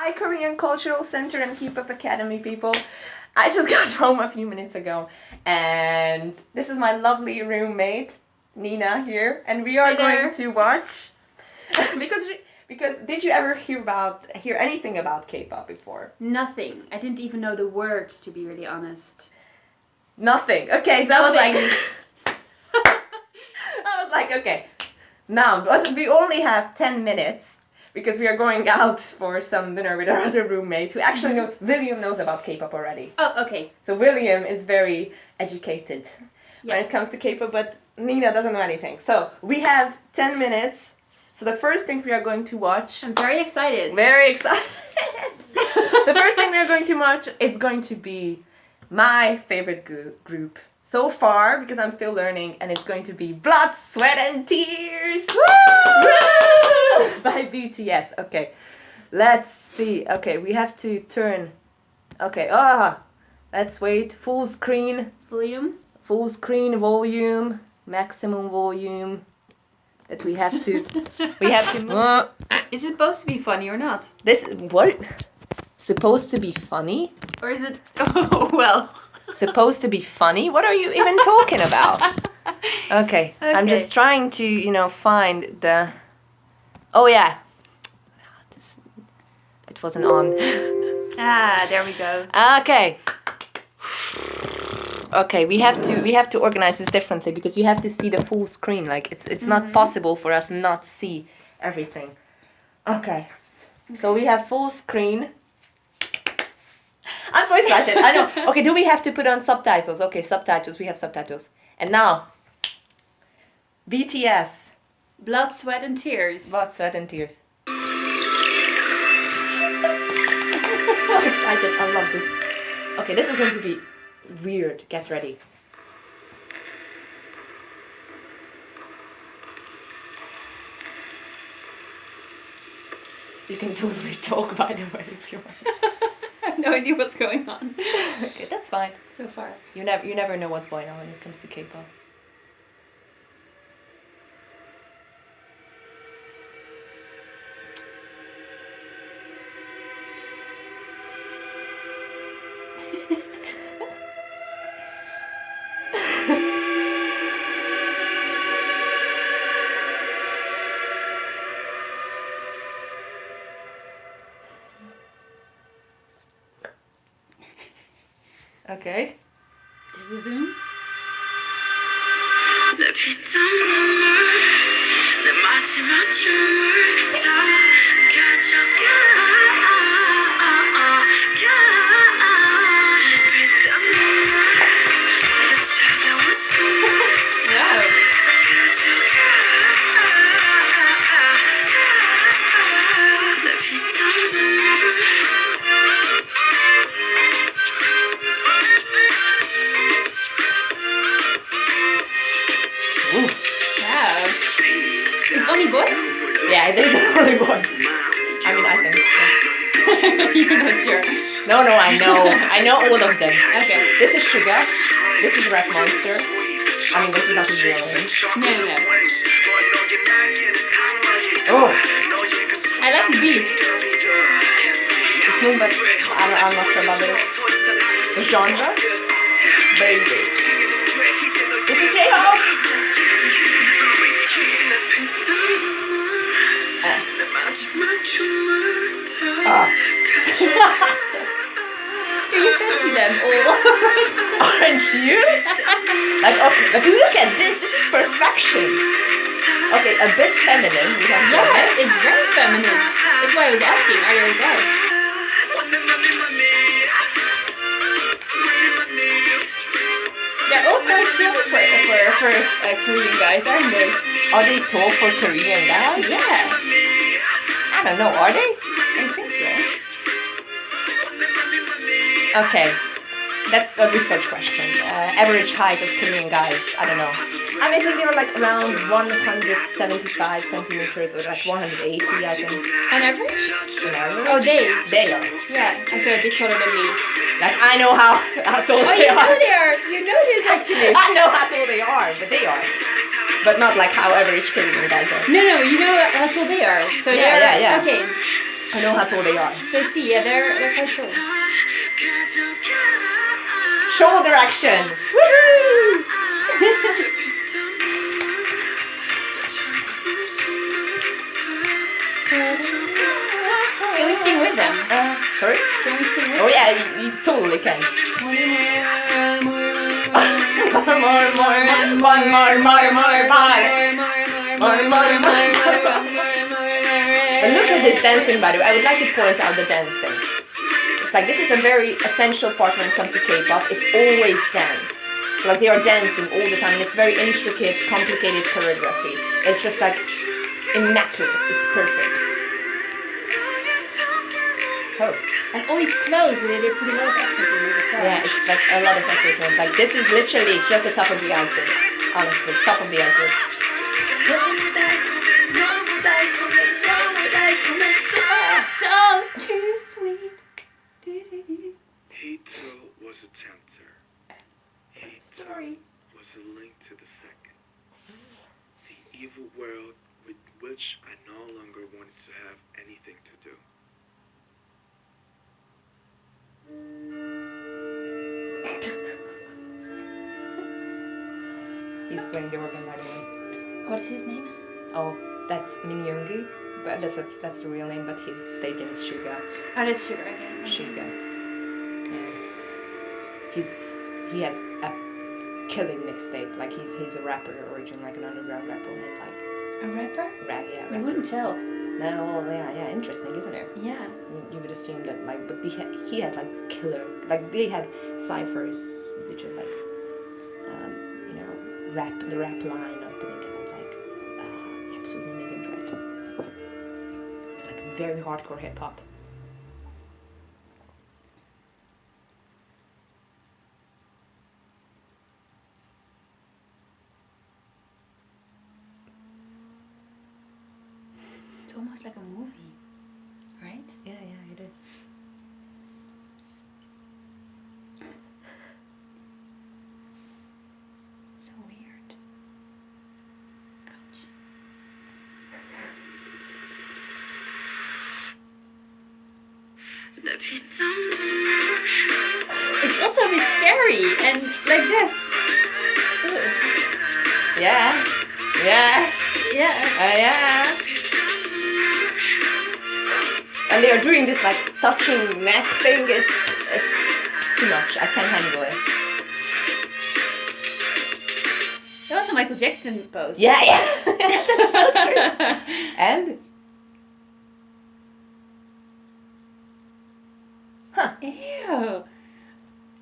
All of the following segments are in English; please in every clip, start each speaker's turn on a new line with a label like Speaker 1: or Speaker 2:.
Speaker 1: Hi, Korean Cultural Center and K-pop Academy people. I just got home a few minutes ago, and this is my lovely roommate, Nina, here, and we are going to watch because did you ever hear anything about K-pop before?
Speaker 2: Nothing. I didn't even know the words, to be really honest.
Speaker 1: Nothing. Okay, so
Speaker 2: Nothing.
Speaker 1: I was like, okay, now but we only have 10 minutes. Because we are going out for some dinner with our other roommate who actually William knows about K-pop already.
Speaker 2: Oh, okay.
Speaker 1: So William is very educated when it comes to K-pop, but Nina doesn't know anything. So we have 10 minutes. So the first thing we are going to watch...
Speaker 2: I'm very excited.
Speaker 1: Very excited. The first thing we are going to watch is going to be my favorite group so far, because I'm still learning, and it's going to be Blood, Sweat and Tears! Woo! Woo! By BTS. Okay, let's see. Okay, we have to turn. Okay, let's wait. Full screen.
Speaker 2: Volume?
Speaker 1: Full screen volume. Maximum volume. That we have to... we have to...
Speaker 2: Is it supposed to be funny or not?
Speaker 1: This... What? Supposed to be funny?
Speaker 2: Or is it... Oh, well...
Speaker 1: Supposed to be funny? What are you even talking about? Okay. I'm just trying to, find the... Oh, yeah. It wasn't on.
Speaker 2: There we go.
Speaker 1: Okay. Okay, we have to organize this differently because you have to see the full screen. Like it's not possible for us not see everything. Okay. So we have full screen. I'm so excited. I know. Okay, do we have to put on subtitles? Okay, subtitles. We have subtitles. And now, BTS.
Speaker 2: Blood, Sweat and Tears.
Speaker 1: Blood, Sweat and Tears. I'm so excited. I love this. Okay, this is going to be weird. Get ready. You can totally talk, by the way, if you want.
Speaker 2: I have no idea what's going on.
Speaker 1: Okay, that's fine.
Speaker 2: So far.
Speaker 1: You never know what's going on when it comes to K-pop. Okay. Yeah, there's only one. I mean, I think. Yeah.
Speaker 2: You're not sure.
Speaker 1: No, I know all of them. Okay. This is Sugar. This is Red Monster. I mean, this is not his real name.
Speaker 2: No.
Speaker 1: Oh.
Speaker 2: I like the beat.
Speaker 1: It's new, but I'm not sure about it. The genre? Baby. This is J-Hope.
Speaker 2: Can you fancy them all?
Speaker 1: Aren't you? Like, okay, but look at this. This is perfection. Okay, a bit feminine. We have
Speaker 2: It's very feminine. That's why I was asking, are you okay? They're all quite tall for Korean guys, aren't they?
Speaker 1: Are they tall for Korean guys?
Speaker 2: Yeah.
Speaker 1: I don't know, are they?
Speaker 2: I think so.
Speaker 1: Okay, that's a research question. Average height of Korean guys, I don't know. I think they're like around 175 centimeters or like 180, I think.
Speaker 2: On average?
Speaker 1: On average?
Speaker 2: Oh, they
Speaker 1: are.
Speaker 2: Yeah, I thought a bit taller than me.
Speaker 1: Like, I know how tall they are.
Speaker 2: Oh, you know they are. You know this actually.
Speaker 1: I know how tall they are, but they are. But not like how average Korean guys are.
Speaker 2: No, you know how tall they are. So
Speaker 1: yeah.
Speaker 2: Okay.
Speaker 1: I know how tall they are.
Speaker 2: So see, yeah, they're quite tall.
Speaker 1: Shoulder action. Woohoo!
Speaker 2: Can we sing with them?
Speaker 1: Sorry?
Speaker 2: Can we sing with
Speaker 1: Oh yeah, you totally can. And look at this dancing, by the way. I would like to point out the dancing. It's like this is a very essential part when it comes to K-pop. It's always dance. Like they are dancing all the time. And it's very intricate, complicated choreography. It's just like immaculate. It's perfect. Oh.
Speaker 2: And all these clothes, they put a lot of effort into the song.
Speaker 1: Yeah, it's like a lot of effort. And like this is literally just the top of the iceberg. Honestly, top of the iceberg.
Speaker 2: So too sweet.
Speaker 3: Hito was a tempter. Hito was a link to the second. The evil world with which I no longer wanted to have anything to do.
Speaker 1: He's playing the organ, by the way.
Speaker 2: What is his name?
Speaker 1: Oh, that's Min Yoongi, but that's the real name. But his stage name is Suga.
Speaker 2: Oh, that's Sugar again.
Speaker 1: Suga. He has a killing mixtape. Like he's a rapper originally, like an underground rapper.
Speaker 2: A rapper?
Speaker 1: Yeah.
Speaker 2: You
Speaker 1: Rapper.
Speaker 2: wouldn't tell.
Speaker 1: No, well, yeah, interesting, isn't it?
Speaker 2: Yeah.
Speaker 1: You would assume that, like, but he had like killer, like they had ciphers, which are like, the rap line opening and like absolutely amazing tracks. It's like very hardcore hip hop.
Speaker 2: It's almost like a movie, right?
Speaker 1: Yeah, it is.
Speaker 2: So weird. Ouch. It's also a bit scary and like this.
Speaker 1: Yeah.
Speaker 2: Yeah.
Speaker 1: Yeah. And they are doing this like touching neck thing. It's too much. I can't handle it.
Speaker 2: That was a Michael Jackson pose.
Speaker 1: Yeah. That's so true. And
Speaker 2: Ew.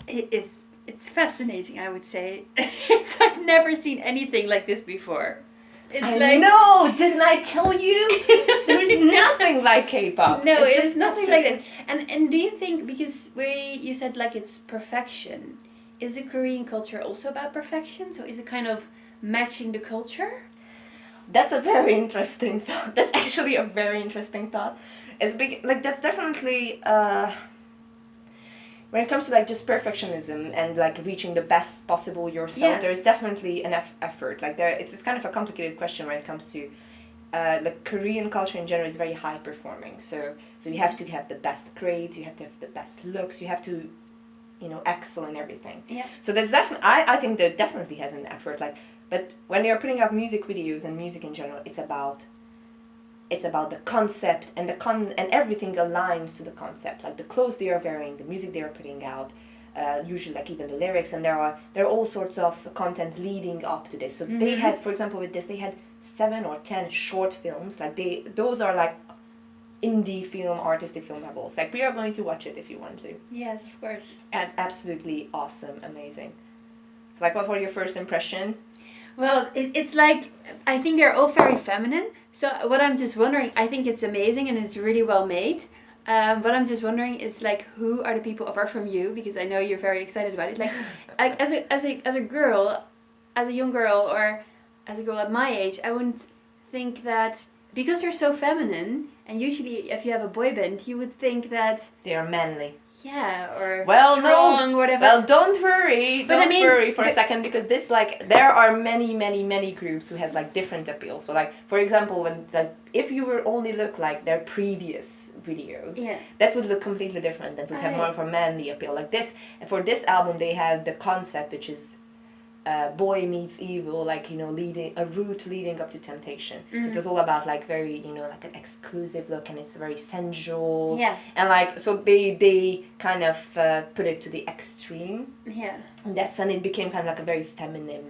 Speaker 2: It's fascinating, I would say. I've never seen anything like this before. It's
Speaker 1: I know, didn't I tell you? There's nothing like K-pop.
Speaker 2: No, it's
Speaker 1: just
Speaker 2: nothing like that. And do you think, because you said like it's perfection, is the Korean culture also about perfection? So is it kind of matching the culture?
Speaker 1: That's a very interesting thought. That's actually a very interesting thought. It's big, like that's definitely when it comes to like just perfectionism and like reaching the best possible yourself,
Speaker 2: Yes.
Speaker 1: there's definitely an effort. Like it's kind of a complicated question when it comes to the Korean culture in general is very high performing. So you have to have the best grades, you have to have the best looks, you have to, excel in everything.
Speaker 2: Yeah.
Speaker 1: So there's definitely, I think that definitely has an effort. Like, but when they are putting out music videos and music in general, it's about the concept and and everything aligns to the concept. Like the clothes they are wearing, the music they are putting out, usually like even the lyrics, and there are all sorts of content leading up to this. So they had, for example, with this, they had 7 or 10 short films. Like those are like indie film, artistic film levels. Like we are going to watch it if you want to.
Speaker 2: Yes, of course.
Speaker 1: And absolutely awesome, amazing. Like, what was your first impression?
Speaker 2: Well, it's like, I think they're all very feminine. So what I'm just wondering, I think it's amazing and it's really well made. What I'm just wondering is like, who are the people apart from you? Because I know you're very excited about it. Like as a girl, as a young girl, or as a girl at my age, I wouldn't think that because they're so feminine, and usually if you have a boy band, you would think that,
Speaker 1: They are manly.
Speaker 2: yeah, or
Speaker 1: Well,
Speaker 2: strong,
Speaker 1: no.
Speaker 2: whatever.
Speaker 1: Well, don't worry.
Speaker 2: But I
Speaker 1: Don't
Speaker 2: mean,
Speaker 1: worry for a
Speaker 2: but-
Speaker 1: second, because this, like, there are many groups who has like different appeals. So like, for example, when like if you were only look like their previous videos,
Speaker 2: Yeah.
Speaker 1: that would look completely different. That would have more of a manly appeal. Like this, for this album, they have the concept which is boy meets evil, like, you know, leading a route leading up to temptation. So it was all about like very, you know, like an exclusive look, and it's very sensual.
Speaker 2: Yeah.
Speaker 1: And like, so they kind of put it to the extreme.
Speaker 2: Yeah.
Speaker 1: And that's, and it became kind of like a very feminine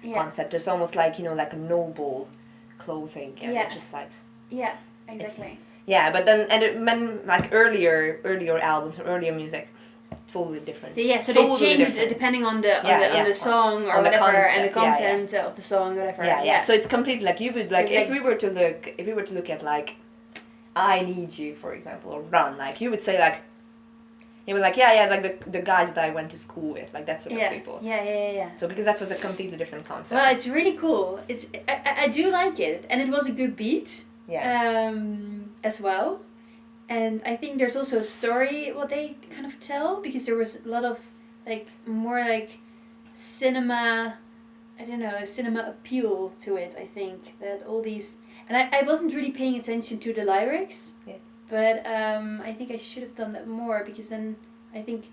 Speaker 2: Yeah.
Speaker 1: concept. It's almost like, you know, like a noble clothing, and
Speaker 2: Yeah.
Speaker 1: it's just like,
Speaker 2: Yeah. Exactly.
Speaker 1: yeah. But then, and it meant like earlier albums or earlier music, totally different.
Speaker 2: Yeah, so
Speaker 1: Totally
Speaker 2: they changed it
Speaker 1: different.
Speaker 2: depending on the
Speaker 1: Yeah,
Speaker 2: on the song or
Speaker 1: on the
Speaker 2: whatever, and the
Speaker 1: concept, yeah,
Speaker 2: content of the song, whatever.
Speaker 1: Yeah. So it's completely like, you would like,
Speaker 2: So,
Speaker 1: if we were to look at like I Need You, for example, or Run, like you would say like, you were like, yeah, like the guys that I went to school with, like that sort
Speaker 2: yeah.
Speaker 1: of people.
Speaker 2: Yeah.
Speaker 1: So because that was a completely different concept.
Speaker 2: Well, it's really cool. I do like it, and it was a good beat.
Speaker 1: Yeah.
Speaker 2: As well. And I think there's also a story what they kind of tell, because there was a lot of like more like cinema, I don't know, cinema appeal to it. I think that all these, and I wasn't really paying attention to the lyrics.
Speaker 1: Yeah.
Speaker 2: But I think I should have done that more, because then I think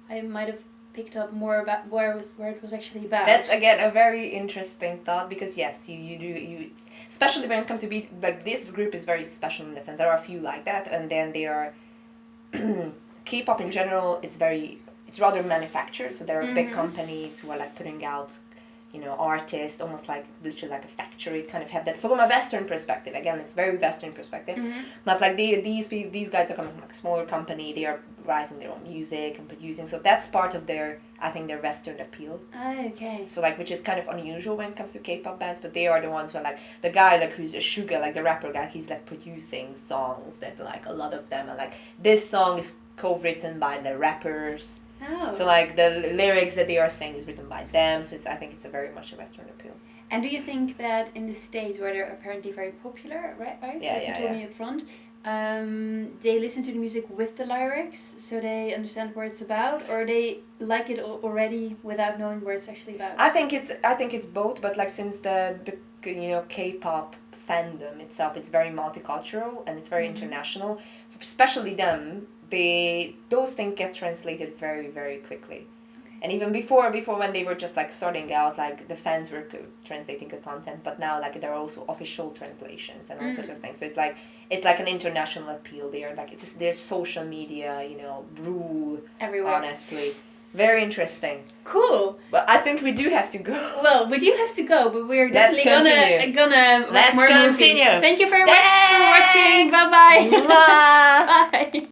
Speaker 2: I might have picked up more about where it was actually about.
Speaker 1: That's again a very interesting thought, because yes, you especially when it comes to beat, like this group is very special in that sense. There are a few like that, and then they are K-pop in general. It's rather manufactured, so there are big companies who are like putting out, you know, artists, almost like literally like a factory, kind of have that from a Western perspective. Again, it's very Western perspective. But like these guys are coming from like a smaller company. They are writing their own music and producing, so that's part of their, I think, their Western appeal.
Speaker 2: Oh, okay.
Speaker 1: So like, which is kind of unusual when it comes to K-pop bands, but they are the ones who are like, the guy like who's a Suga, like the rapper guy, he's like producing songs that like a lot of them are like, this song is co-written by the rappers.
Speaker 2: Oh.
Speaker 1: So like the lyrics that they are saying is written by them. So I think it's a very much a Western appeal.
Speaker 2: And do you think that in the States, where they're apparently very popular, right?
Speaker 1: Yeah,
Speaker 2: Like you told me up front, they listen to the music with the lyrics, so they understand what it's about, or they like it already without knowing what it's actually about?
Speaker 1: I think it's both, but like since the you know, K-pop fandom itself, it's very multicultural and it's very international. Especially them, those things get translated very, very quickly. And even before when they were just like starting out, like the fans were translating the content, but now like there are also official translations and all sorts of things. So it's like an international appeal. They are like, it's their social media, you know, rule
Speaker 2: Everywhere.
Speaker 1: Honestly. Very interesting.
Speaker 2: Cool.
Speaker 1: But I think we do have to go.
Speaker 2: Well, we do have to go, but we're
Speaker 1: Let's
Speaker 2: definitely gonna watch
Speaker 1: Let's
Speaker 2: more
Speaker 1: continue.
Speaker 2: movies. Thank you very much for watching.
Speaker 1: Thanks.
Speaker 2: Bye-bye.
Speaker 1: Mwah.
Speaker 2: Bye.